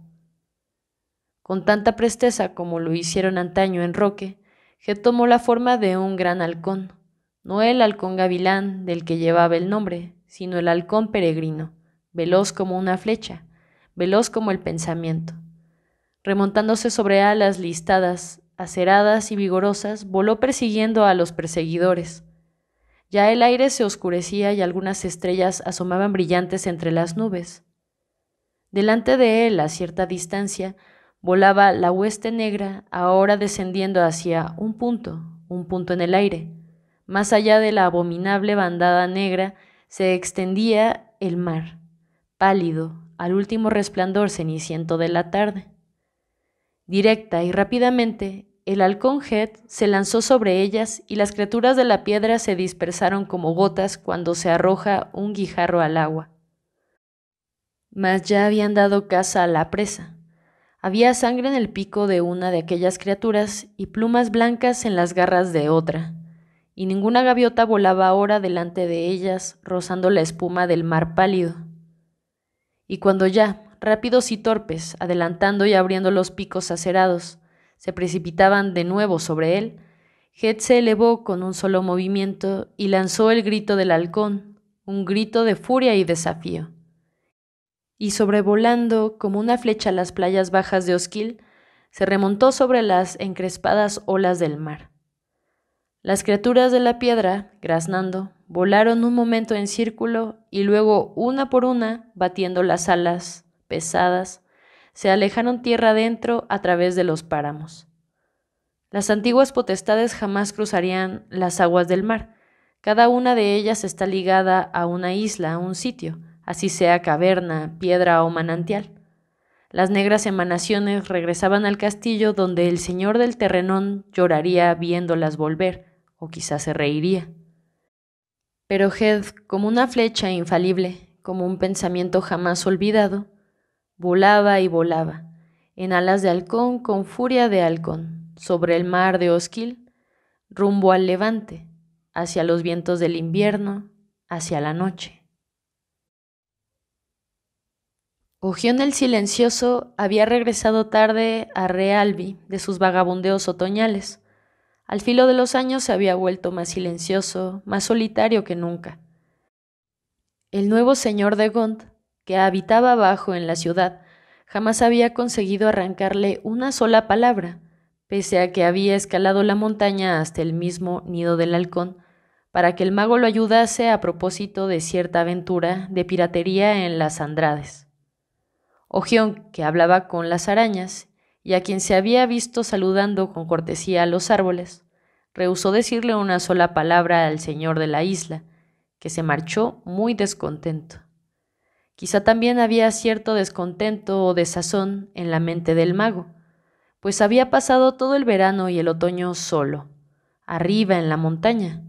Con tanta presteza como lo hicieron antaño en Roque, Head tomó la forma de un gran halcón, no el halcón gavilán del que llevaba el nombre, sino el halcón peregrino, veloz como una flecha, veloz como el pensamiento. Remontándose sobre alas listadas, aceradas y vigorosas, voló persiguiendo a los perseguidores. Ya el aire se oscurecía y algunas estrellas asomaban brillantes entre las nubes. Delante de él, a cierta distancia, volaba la hueste negra, ahora descendiendo hacia un punto en el aire. Más allá de la abominable bandada negra se extendía el mar, pálido, al último resplandor ceniciento de la tarde. Directa y rápidamente, el halcón Head se lanzó sobre ellas y las criaturas de la piedra se dispersaron como gotas cuando se arroja un guijarro al agua. Mas ya habían dado caza a la presa. Había sangre en el pico de una de aquellas criaturas y plumas blancas en las garras de otra, y ninguna gaviota volaba ahora delante de ellas, rozando la espuma del mar pálido. Y cuando ya, rápidos y torpes, adelantando y abriendo los picos acerados, se precipitaban de nuevo sobre él, Head se elevó con un solo movimiento y lanzó el grito del halcón, un grito de furia y desafío. Y sobrevolando como una flecha las playas bajas de Osquil, se remontó sobre las encrespadas olas del mar. Las criaturas de la piedra, graznando, volaron un momento en círculo y luego, una por una, batiendo las alas pesadas, se alejaron tierra adentro a través de los páramos. Las antiguas potestades jamás cruzarían las aguas del mar. Cada una de ellas está ligada a una isla, a un sitio, así sea caverna, piedra o manantial. Las negras emanaciones regresaban al castillo donde el señor del terrenón lloraría viéndolas volver, o quizás se reiría. Pero Head, como una flecha infalible, como un pensamiento jamás olvidado, volaba y volaba, en alas de halcón con furia de halcón, sobre el mar de Osquil, rumbo al levante, hacia los vientos del invierno, hacia la noche. Ogión el silencioso había regresado tarde a Realby de sus vagabundeos otoñales. Al filo de los años se había vuelto más silencioso, más solitario que nunca. El nuevo señor de Gaunt, que habitaba abajo en la ciudad, jamás había conseguido arrancarle una sola palabra, pese a que había escalado la montaña hasta el mismo nido del halcón, para que el mago lo ayudase a propósito de cierta aventura de piratería en las Andrades. Ogión, que hablaba con las arañas, y a quien se había visto saludando con cortesía a los árboles, rehusó decirle una sola palabra al señor de la isla, que se marchó muy descontento. Quizá también había cierto descontento o desazón en la mente del mago, pues había pasado todo el verano y el otoño solo, arriba en la montaña,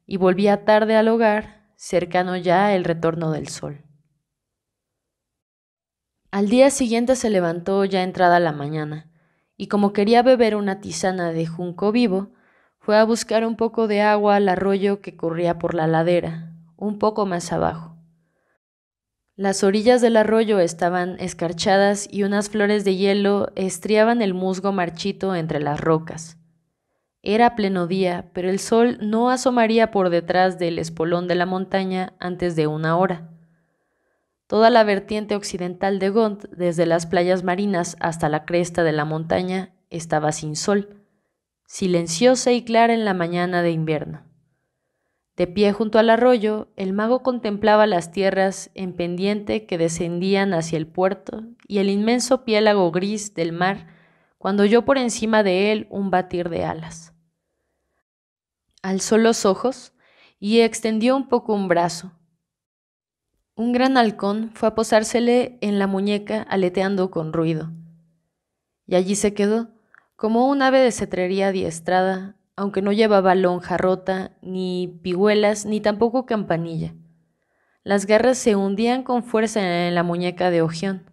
y volvía tarde al hogar, cercano ya el retorno del sol. Al día siguiente se levantó ya entrada la mañana, y como quería beber una tisana de junco vivo, fue a buscar un poco de agua al arroyo que corría por la ladera, un poco más abajo. Las orillas del arroyo estaban escarchadas y unas flores de hielo estriaban el musgo marchito entre las rocas. Era pleno día, pero el sol no asomaría por detrás del espolón de la montaña antes de una hora. Toda la vertiente occidental de Gaunt, desde las playas marinas hasta la cresta de la montaña, estaba sin sol, silenciosa y clara en la mañana de invierno. De pie junto al arroyo, el mago contemplaba las tierras en pendiente que descendían hacia el puerto y el inmenso piélago gris del mar cuando oyó por encima de él un batir de alas. Alzó los ojos y extendió un poco un brazo. Un gran halcón fue a posársele en la muñeca aleteando con ruido. Y allí se quedó, como un ave de cetrería adiestrada, aunque no llevaba lonja rota, ni pigüelas, ni tampoco campanilla. Las garras se hundían con fuerza en la muñeca de Ogión.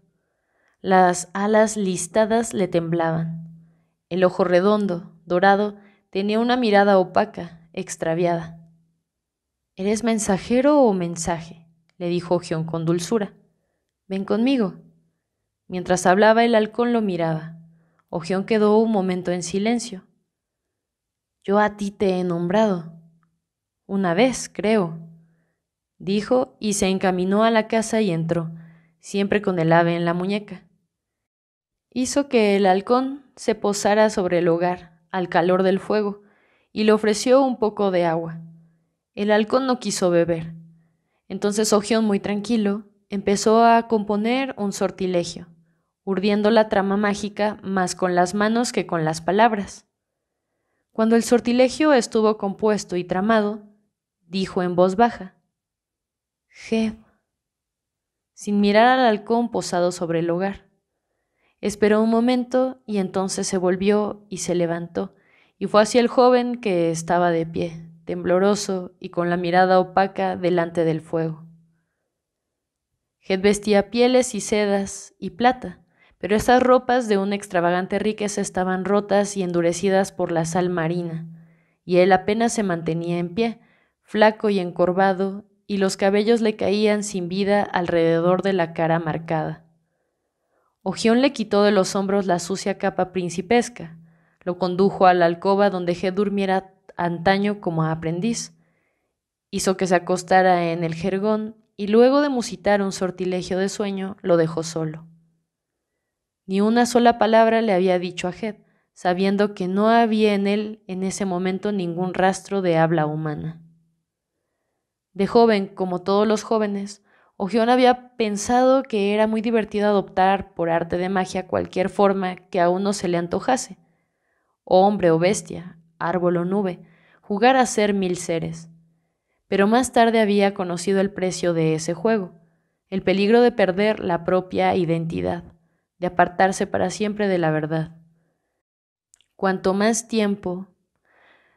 Las alas listadas le temblaban. El ojo redondo, dorado, tenía una mirada opaca, extraviada. ¿Eres mensajero o mensaje?, le dijo Ogión con dulzura. Ven conmigo. Mientras hablaba, el halcón lo miraba. Ogión quedó un momento en silencio. Yo a ti te he nombrado. Una vez, creo, dijo, y se encaminó a la casa y entró, siempre con el ave en la muñeca. Hizo que el halcón se posara sobre el hogar, al calor del fuego, y le ofreció un poco de agua. El halcón no quiso beber. Entonces Ogión, muy tranquilo, empezó a componer un sortilegio, urdiendo la trama mágica más con las manos que con las palabras. Cuando el sortilegio estuvo compuesto y tramado, dijo en voz baja, Ged, sin mirar al halcón posado sobre el hogar. Esperó un momento y entonces se volvió y se levantó, y fue hacia el joven que estaba de pie, tembloroso y con la mirada opaca delante del fuego. Ged vestía pieles y sedas y plata, pero esas ropas de una extravagante riqueza estaban rotas y endurecidas por la sal marina, y él apenas se mantenía en pie, flaco y encorvado, y los cabellos le caían sin vida alrededor de la cara marcada. Ogión le quitó de los hombros la sucia capa principesca, lo condujo a la alcoba donde Ged durmiera antaño como aprendiz, hizo que se acostara en el jergón y luego de musitar un sortilegio de sueño lo dejó solo. Ni una sola palabra le había dicho a Ged, sabiendo que no había en él en ese momento ningún rastro de habla humana. De joven, como todos los jóvenes, Ogión había pensado que era muy divertido adoptar por arte de magia cualquier forma que a uno se le antojase, hombre o bestia, árbol o nube, jugar a ser 1000 seres. Pero más tarde había conocido el precio de ese juego, el peligro de perder la propia identidad, de apartarse para siempre de la verdad. Cuanto más tiempo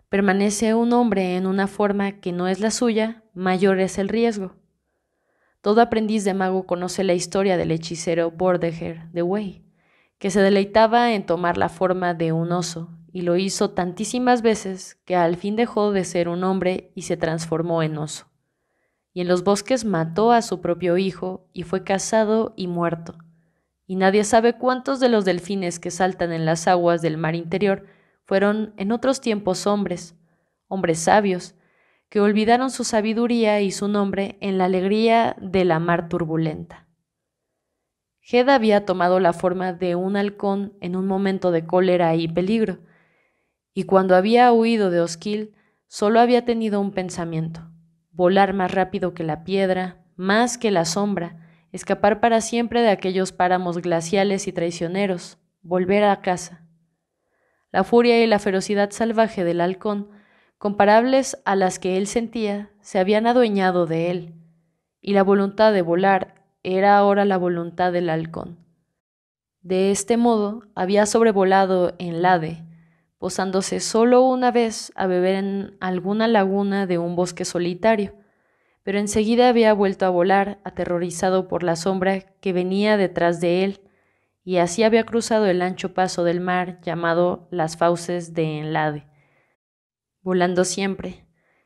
permanece un hombre en una forma que no es la suya, mayor es el riesgo. Todo aprendiz de mago conoce la historia del hechicero Bordeher de Wey, que se deleitaba en tomar la forma de un oso, y lo hizo tantísimas veces que al fin dejó de ser un hombre y se transformó en oso. Y en los bosques mató a su propio hijo y fue cazado y muerto. Y nadie sabe cuántos de los delfines que saltan en las aguas del mar interior fueron en otros tiempos hombres sabios, que olvidaron su sabiduría y su nombre en la alegría de la mar turbulenta. Ged había tomado la forma de un halcón en un momento de cólera y peligro, y cuando había huido de Osquil, solo había tenido un pensamiento: volar más rápido que la piedra, más que la sombra, escapar para siempre de aquellos páramos glaciales y traicioneros, volver a casa. La furia y la ferocidad salvaje del halcón, comparables a las que él sentía, se habían adueñado de él, y la voluntad de volar era ahora la voluntad del halcón. De este modo había sobrevolado en Lade, posándose solo una vez a beber en alguna laguna de un bosque solitario, pero enseguida había vuelto a volar, aterrorizado por la sombra que venía detrás de él, y así había cruzado el ancho paso del mar llamado las Fauces de Enlade, volando siempre,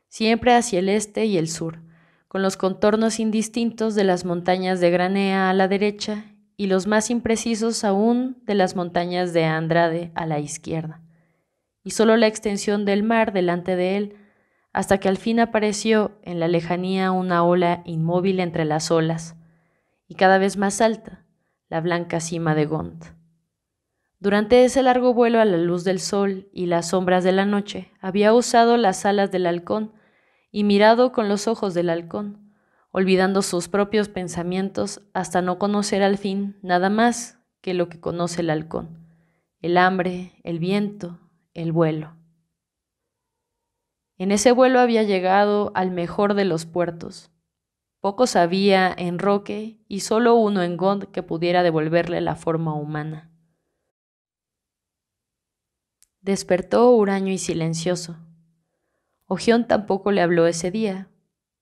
siempre hacia el este y el sur, con los contornos indistintos de las montañas de Granea a la derecha y los más imprecisos aún de las montañas de Andrade a la izquierda, y solo la extensión del mar delante de él, hasta que al fin apareció en la lejanía una ola inmóvil entre las olas, y cada vez más alta, la blanca cima de Gont. Durante ese largo vuelo a la luz del sol y las sombras de la noche, había usado las alas del halcón y mirado con los ojos del halcón, olvidando sus propios pensamientos hasta no conocer al fin nada más que lo que conoce el halcón: el hambre, el viento, el vuelo. En ese vuelo había llegado al mejor de los puertos. Pocos había en Roque y solo uno en Gond que pudiera devolverle la forma humana. Despertó huraño y silencioso. Ogión tampoco le habló ese día,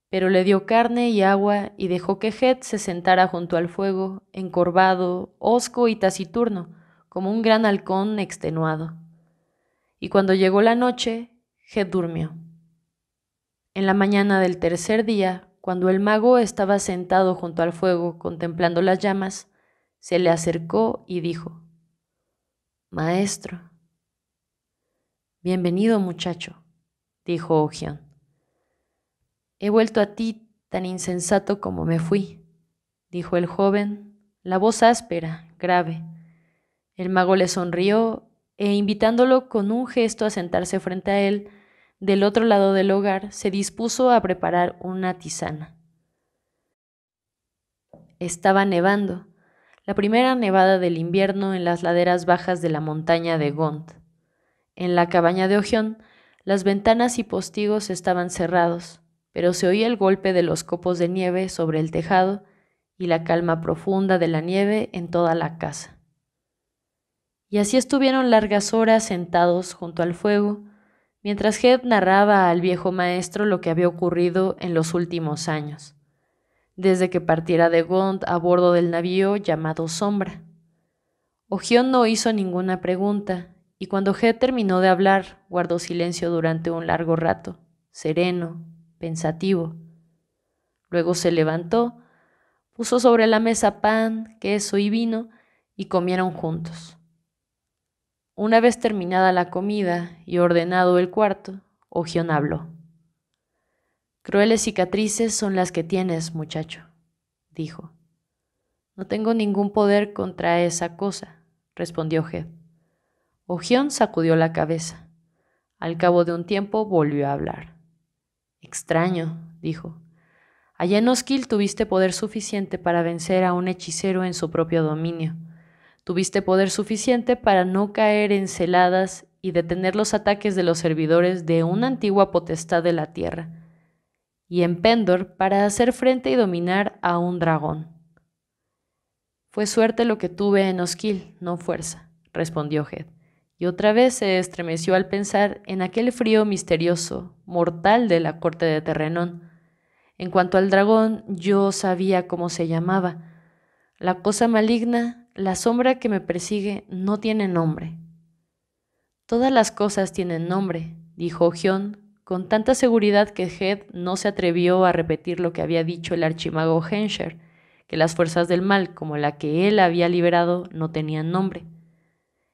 pero le dio carne y agua y dejó que Hed se sentara junto al fuego, encorvado, hosco y taciturno, como un gran halcón extenuado. Y cuando llegó la noche, Hed durmió. En la mañana del tercer día, cuando el mago estaba sentado junto al fuego contemplando las llamas, se le acercó y dijo: «Maestro». «Bienvenido, muchacho», dijo Ogión. «He vuelto a ti tan insensato como me fui», dijo el joven, la voz áspera, grave. El mago le sonrió e, invitándolo con un gesto a sentarse frente a él, del otro lado del hogar, se dispuso a preparar una tisana. Estaba nevando, la primera nevada del invierno en las laderas bajas de la montaña de Gond. En la cabaña de Ogión, las ventanas y postigos estaban cerrados, pero se oía el golpe de los copos de nieve sobre el tejado y la calma profunda de la nieve en toda la casa. Y así estuvieron largas horas sentados junto al fuego, mientras Hed narraba al viejo maestro lo que había ocurrido en los últimos años, desde que partiera de Gond a bordo del navío llamado Sombra. Ogión no hizo ninguna pregunta, y cuando Hed terminó de hablar, guardó silencio durante un largo rato, sereno, pensativo. Luego se levantó, puso sobre la mesa pan, queso y vino, y comieron juntos. Una vez terminada la comida y ordenado el cuarto, Ogión habló. «Crueles cicatrices son las que tienes, muchacho», dijo. «No tengo ningún poder contra esa cosa», respondió Hed. Ogión sacudió la cabeza. Al cabo de un tiempo volvió a hablar. «Extraño», dijo. «Allá en Osquil tuviste poder suficiente para vencer a un hechicero en su propio dominio. Tuviste poder suficiente para no caer en celadas y detener los ataques de los servidores de una antigua potestad de la tierra. Y en Pendor para hacer frente y dominar a un dragón». «Fue suerte lo que tuve en Osquil, no fuerza», respondió Hed, y otra vez se estremeció al pensar en aquel frío misterioso, mortal de la corte de Terrenón. En cuanto al dragón, yo sabía cómo se llamaba. La cosa maligna, la sombra que me persigue, no tiene nombre. «Todas las cosas tienen nombre», dijo Ogión, con tanta seguridad que Hed no se atrevió a repetir lo que había dicho el archimago Hensher, que las fuerzas del mal, como la que él había liberado, no tenían nombre.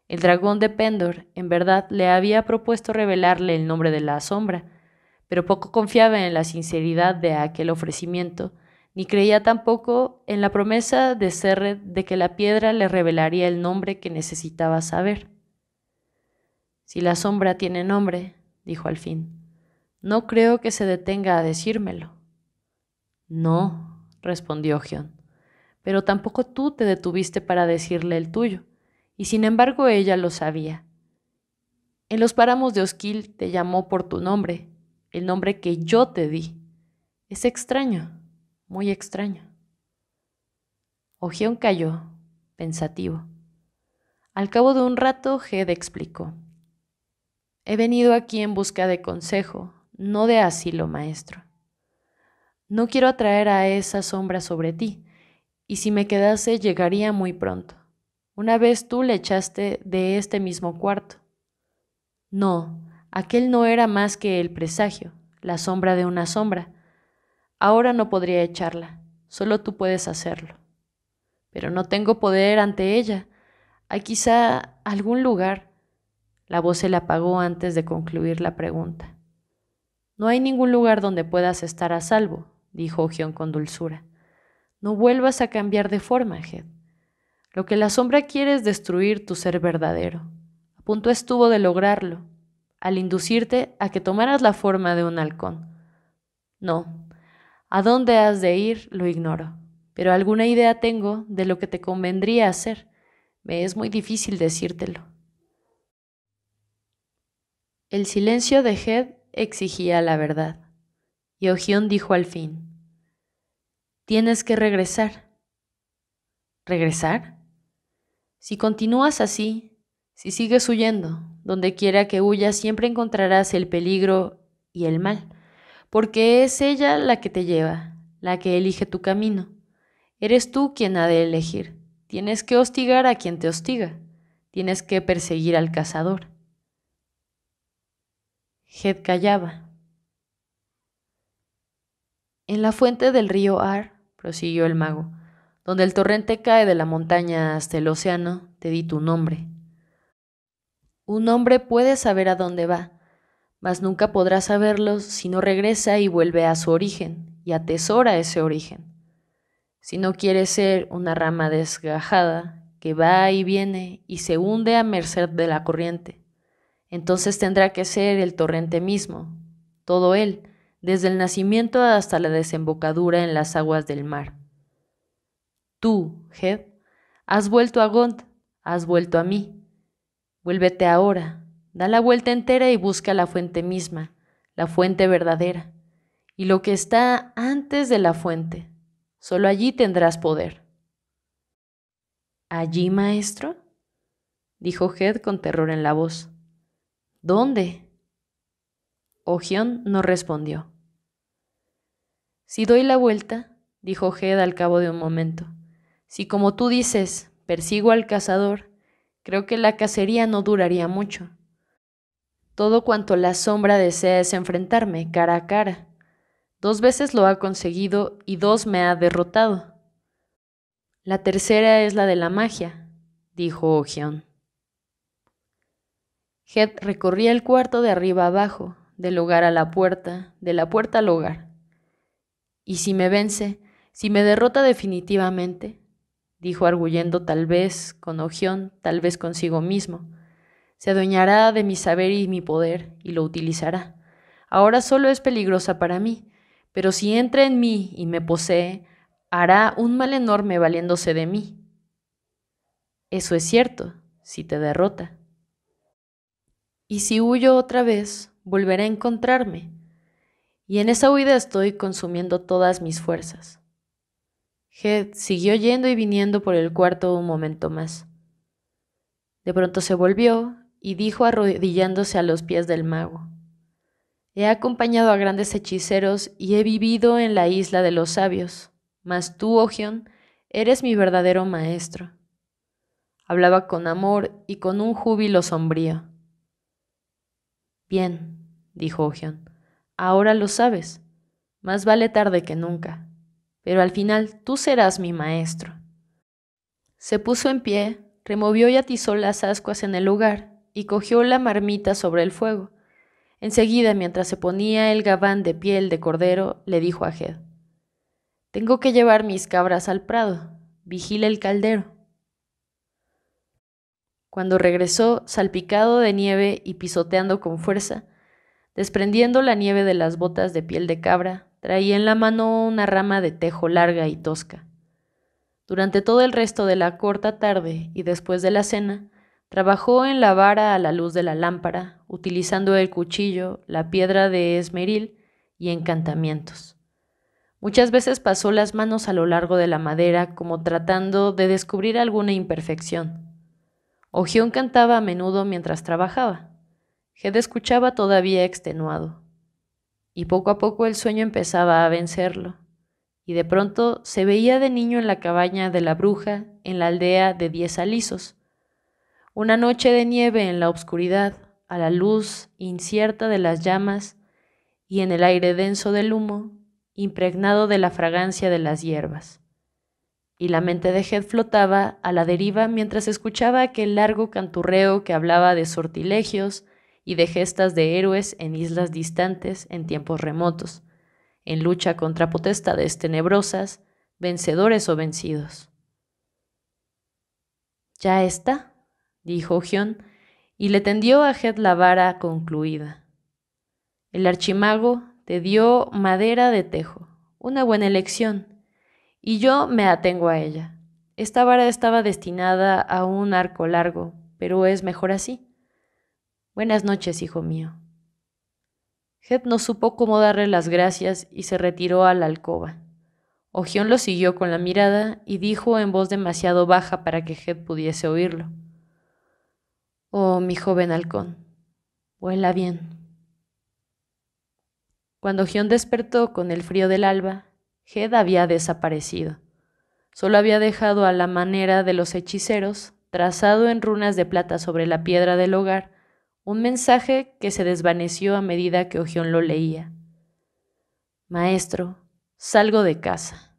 El dragón de Pendor, en verdad, le había propuesto revelarle el nombre de la sombra, pero poco confiaba en la sinceridad de aquel ofrecimiento, ni creía tampoco en la promesa de Serred de que la piedra le revelaría el nombre que necesitaba saber. «Si la sombra tiene nombre», dijo al fin, «no creo que se detenga a decírmelo». «No», respondió Ogión, «pero tampoco tú te detuviste para decirle el tuyo, y sin embargo ella lo sabía. En los páramos de Osquil te llamó por tu nombre, el nombre que yo te di. Es extraño, muy extraño». Ogión calló, pensativo. Al cabo de un rato, Hed explicó. «He venido aquí en busca de consejo, no de asilo, maestro. No quiero atraer a esa sombra sobre ti, y si me quedase llegaría muy pronto. Una vez tú le echaste de este mismo cuarto». «No, aquel no era más que el presagio, la sombra de una sombra. Ahora no podría echarla, solo tú puedes hacerlo». «Pero no tengo poder ante ella. Hay quizá algún lugar». La voz se le apagó antes de concluir la pregunta. «No hay ningún lugar donde puedas estar a salvo», dijo Ogión con dulzura. «No vuelvas a cambiar de forma, Hed. Lo que la sombra quiere es destruir tu ser verdadero. A punto estuvo de lograrlo, al inducirte a que tomaras la forma de un halcón. No, a dónde has de ir lo ignoro, pero alguna idea tengo de lo que te convendría hacer. Me es muy difícil decírtelo. El silencio de Head exigía la verdad, y Ogión dijo al fin: Tienes que regresar. ¿Regresar? Si continúas así, si sigues huyendo, donde quiera que huyas siempre encontrarás el peligro y el mal, porque es ella la que te lleva, la que elige tu camino. Eres tú quien ha de elegir. Tienes que hostigar a quien te hostiga. Tienes que perseguir al cazador. Head callaba. En la fuente del río Ar, prosiguió el mago, donde el torrente cae de la montaña hasta el océano, te di tu nombre. Un hombre puede saber a dónde va, mas nunca podrá saberlo si no regresa y vuelve a su origen, y atesora ese origen. Si no quiere ser una rama desgajada, que va y viene y se hunde a merced de la corriente, entonces tendrá que ser el torrente mismo, todo él, desde el nacimiento hasta la desembocadura en las aguas del mar. Tú, Head, has vuelto a Gond, has vuelto a mí. Vuélvete ahora, da la vuelta entera y busca la fuente misma, la fuente verdadera, y lo que está antes de la fuente. Solo allí tendrás poder. ¿Allí, maestro?, dijo Head con terror en la voz. ¿Dónde? Ogión no respondió. Si doy la vuelta, dijo Head al cabo de un momento, si como tú dices, persigo al cazador, creo que la cacería no duraría mucho. Todo cuanto la sombra desea es enfrentarme cara a cara. 2 veces lo ha conseguido y 2 me ha derrotado. La tercera es la de la magia, dijo Ogión. Head recorría el cuarto de arriba abajo, del hogar a la puerta, de la puerta al hogar. Y si me vence, si me derrota definitivamente, dijo arguyendo tal vez con Ogión, tal vez consigo mismo, se adueñará de mi saber y mi poder y lo utilizará. Ahora solo es peligrosa para mí, pero si entra en mí y me posee, hará un mal enorme valiéndose de mí. Eso es cierto, si te derrota. Y si huyo otra vez, volverá a encontrarme, y en esa huida estoy consumiendo todas mis fuerzas. Head siguió yendo y viniendo por el cuarto un momento más. De pronto se volvió y dijo arrodillándose a los pies del mago: He acompañado a grandes hechiceros y he vivido en la isla de los sabios, mas tú, Ogión, eres mi verdadero maestro. Hablaba con amor y con un júbilo sombrío. Bien, dijo Ogión, ahora lo sabes. Más vale tarde que nunca. Pero al final tú serás mi maestro. Se puso en pie, removió y atizó las ascuas en el lugar y cogió la marmita sobre el fuego. Enseguida, mientras se ponía el gabán de piel de cordero, le dijo a Head: Tengo que llevar mis cabras al prado. Vigila el caldero. Cuando regresó, salpicado de nieve y pisoteando con fuerza, desprendiendo la nieve de las botas de piel de cabra, traía en la mano una rama de tejo larga y tosca. Durante todo el resto de la corta tarde y después de la cena, trabajó en la vara a la luz de la lámpara, utilizando el cuchillo, la piedra de esmeril y encantamientos. Muchas veces pasó las manos a lo largo de la madera como tratando de descubrir alguna imperfección. Ogión cantaba a menudo mientras trabajaba. Head escuchaba todavía extenuado. Y poco a poco el sueño empezaba a vencerlo. Y de pronto se veía de niño en la cabaña de la bruja en la aldea de 10 alisos. Una noche de nieve en la oscuridad, a la luz incierta de las llamas y en el aire denso del humo, impregnado de la fragancia de las hierbas. Y la mente de Head flotaba a la deriva mientras escuchaba aquel largo canturreo que hablaba de sortilegios y de gestas de héroes en islas distantes en tiempos remotos, en lucha contra potestades tenebrosas, vencedores o vencidos. Ya está, dijo Ogión, y le tendió a Ged la vara concluida. El archimago te dio madera de tejo, una buena elección, y yo me atengo a ella. Esta vara estaba destinada a un arco largo, pero es mejor así. Buenas noches, hijo mío. Ged no supo cómo darle las gracias y se retiró a la alcoba. Ogión lo siguió con la mirada y dijo en voz demasiado baja para que Ged pudiese oírlo: Oh, mi joven halcón, vuela bien. Cuando Ogión despertó con el frío del alba, Ged había desaparecido. Solo había dejado a la manera de los hechiceros, trazado en runas de plata sobre la piedra del hogar, un mensaje que se desvaneció a medida que Ogión lo leía. Maestro, salgo de casa.